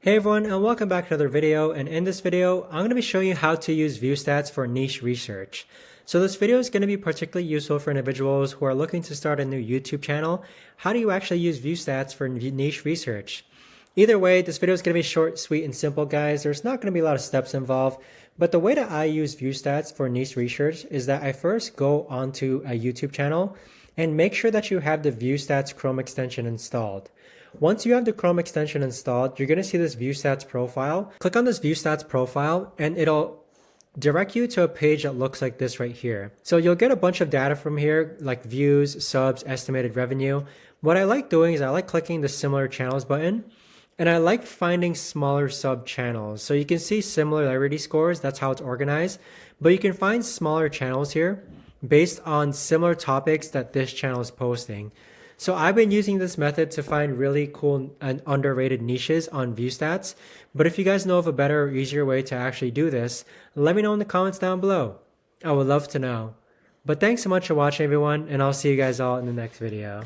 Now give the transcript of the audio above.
Hey everyone, and welcome back to another video. And in this video, I'm going to be showing you how to use Viewstats for niche research. So this video is going to be particularly useful for individuals who are looking to start a new YouTube channel. How do you actually use Viewstats for niche research? Either way, this video is going to be short, sweet, and simple, guys. There's not going to be a lot of steps involved. But the way that I use Viewstats for niche research is that I first go onto a YouTube channel and make sure that you have the Viewstats Chrome extension installed. Once you have the Chrome extension installed, you're going to see this Viewstats profile. Click on this Viewstats profile and it'll direct you to a page that looks like this right here. So you'll get a bunch of data from here like views, subs, estimated revenue. What I like doing is I like clicking the similar channels button and I like finding smaller sub channels. So you can see similarity scores, that's how it's organized, but you can find smaller channels here based on similar topics that this channel is posting. So I've been using this method to find really cool and underrated niches on Viewstats. But if you guys know of a better or easier way to actually do this, let me know in the comments down below. I would love to know. But thanks so much for watching, everyone, and I'll see you guys all in the next video.